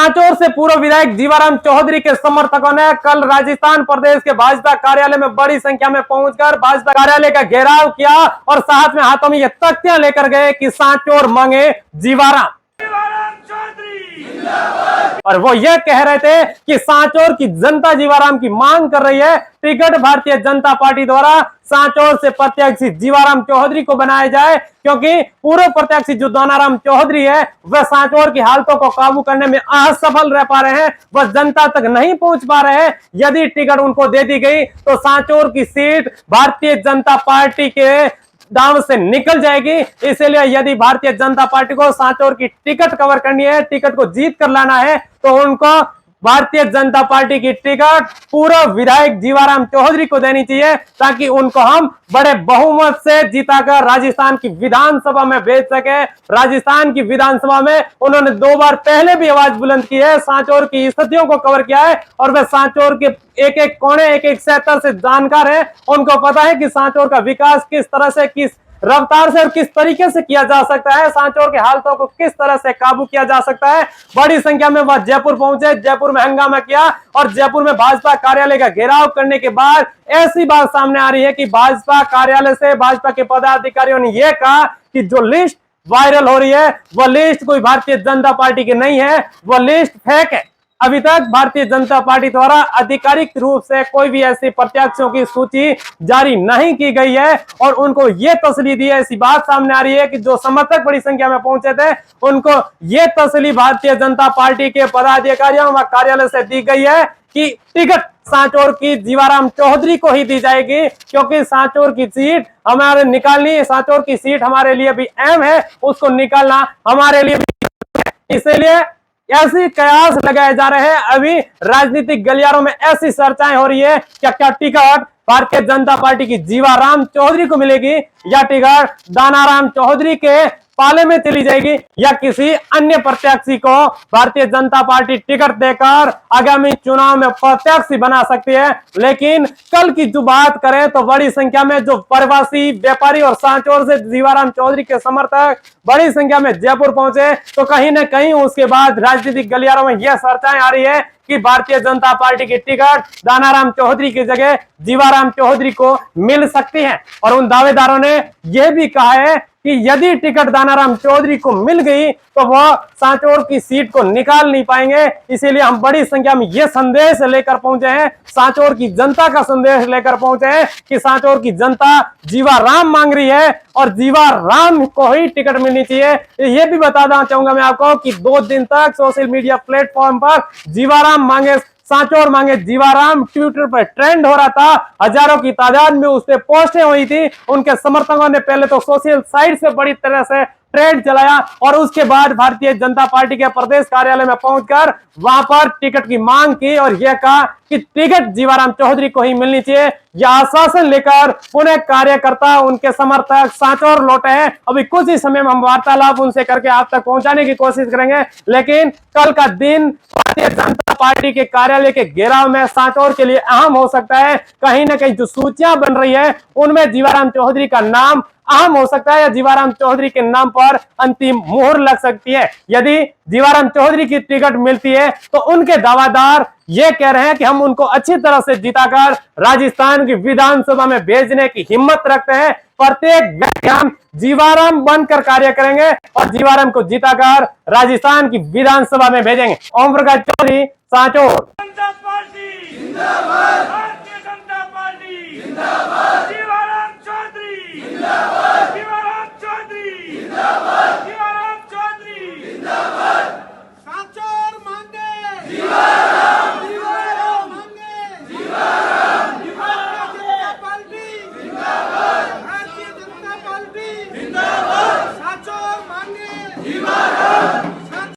सांचौर से पूर्व विधायक जीवाराम चौधरी के समर्थकों ने कल राजस्थान प्रदेश के भाजपा कार्यालय में बड़ी संख्या में पहुंचकर भाजपा कार्यालय का घेराव किया और साथ में हाथों में ये तख्तियां लेकर गए कि सांचौर मांगे जीवाराम और वो ये कह रहे थे कि सांचौर की जनता जीवाराम की मांग कर रही है। टिकट भारतीय जनता पार्टी द्वारा सांचौर से प्रत्याशी जीवाराम चौधरी को बनाया जाए, क्योंकि पूर्व प्रत्याशी जो दानाराम चौधरी है वह सांचौर की हालतों को काबू करने में असफल रह पा रहे हैं, वह जनता तक नहीं पहुंच पा रहे हैं। यदि टिकट उनको दे दी गई तो सांचौर की सीट भारतीय जनता पार्टी के दांव से निकल जाएगी। इसलिए यदि भारतीय जनता पार्टी को सांचौर की टिकट कवर करनी है, टिकट को जीत कर लाना है, तो उनको भारतीय जनता पार्टी की टिकट पूर्व विधायक जीवाराम चौधरी को देनी चाहिए, ताकि उनको हम बड़े बहुमत से जीताकर राजस्थान की विधानसभा में भेज सके। राजस्थान की विधानसभा में उन्होंने 2 बार पहले भी आवाज बुलंद की है, सांचौर की स्थितियों को कवर किया है और वे सांचौर के एक एक कोने, एक एक सेक्टर से जानकार है। उनको पता है कि सांचौर का विकास किस तरह से, किस रफ्तार से और किस तरीके से किया जा सकता है, सांचौर के हालतों को किस तरह से काबू किया जा सकता है। बड़ी संख्या में वह जयपुर पहुंचे, जयपुर में हंगामा किया और जयपुर में भाजपा कार्यालय का घेराव करने के बाद ऐसी बात सामने आ रही है कि भाजपा कार्यालय से भाजपा के पदाधिकारियों ने यह कहा कि जो लिस्ट वायरल हो रही है वह लिस्ट कोई भारतीय जनता पार्टी की नहीं है, वह लिस्ट फेक है। अभी तक भारतीय जनता पार्टी द्वारा आधिकारिक रूप से कोई भी ऐसी प्रत्याशियों की सूची जारी नहीं की गई है और उनको ये तसल्ली दी है। ऐसी बात सामने आ रही है कि जो समर्थक बड़ी संख्या में पहुंचे थे उनको ये तसल्ली भारतीय जनता पार्टी के पदाधिकारियों व कार्यालय से दी गई है कि टिकट सांचौर की जीवाराम चौधरी को ही दी जाएगी, क्योंकि सांचौर की सीट हमारे निकालनी, सांचौर की सीट हमारे लिए भी अहम है, उसको निकालना हमारे लिए भी। इसलिए ऐसी कयास लगाए जा रहे हैं। अभी राजनीतिक गलियारों में ऐसी चर्चाएं हो रही है कि क्या टिकट भारतीय जनता पार्टी की जीवाराम चौधरी को मिलेगी या टिकट दानाराम चौधरी के पाले में चली जाएगी या किसी अन्य प्रत्याशी को भारतीय जनता पार्टी टिकट देकर आगामी चुनाव में प्रत्याशी बना सकती है। लेकिन कल की जो बात करें तो बड़ी संख्या में जो प्रवासी व्यापारी और सांचौर से जीवाराम चौधरी के समर्थक बड़ी संख्या में जयपुर पहुंचे, तो कहीं ना कहीं उसके बाद राजनीतिक गलियारों में यह चर्चाएं आ रही है कि भारतीय जनता पार्टी की टिकट दानाराम चौधरी की जगह जीवाराम चौधरी को मिल सकती है। और उन दावेदारों ने यह भी कहा है कि यदि टिकट दानाराम चौधरी को मिल गई तो वह सांचौर की सीट को निकाल नहीं पाएंगे। इसीलिए हम बड़ी संख्या में यह संदेश लेकर पहुंचे हैं, सांचौर की जनता का संदेश लेकर पहुंचे हैं कि सांचौर की जनता जीवाराम मांग रही है और जीवाराम को ही टिकट मिलनी चाहिए। यह भी बताना चाहूंगा मैं आपको कि 2 दिन तक सोशल मीडिया प्लेटफॉर्म पर जीवाराम मांगे सांचौर मांगे जीवाराम ट्विटर पर ट्रेंड हो रहा था। हजारों की तादाद में उस पर पोस्टें हुई थी। उनके समर्थकों ने पहले तो सोशल साइट से बड़ी तरह से ट्रेंड चलाया और उसके बाद भारतीय जनता पार्टी के प्रदेश कार्यालय में पहुंचकर वहां पर टिकट की मांग की और यह कहा कि टिकट जीवाराम चौधरी को ही मिलनी चाहिए। यह आश्वासन लेकर पुनः कार्यकर्ता, उनके समर्थक सांचौर लौटे हैं। अभी कुछ ही समय में हम वार्तालाप उनसे करके आप तक पहुंचाने की कोशिश करेंगे। लेकिन कल का दिन भारतीय जनता पार्टी के कार्यालय के घेराव में सांचौर के लिए अहम हो सकता है। कहीं ना कहीं जो सूचियां बन रही है उनमें जीवाराम चौधरी का नाम अहम हो सकता है या जीवाराम चौधरी के नाम पर अंतिम मोहर लग सकती है। यदि जीवाराम चौधरी की टिकट मिलती है तो उनके दावादार ये कह रहे हैं कि हम उनको अच्छी तरह से जिताकर राजस्थान की विधानसभा में भेजने की हिम्मत रखते हैं। प्रत्येक व्यक्ति हम जीवाराम बनकर कार्य करेंगे और जीवाराम को जिताकर राजस्थान की विधानसभा में भेजेंगे। ओम प्रकाश चौधरी, सांचौर। जनता पार्टी जिंदाबाद, भारतीय जनता पार्टी जिंदाबाद।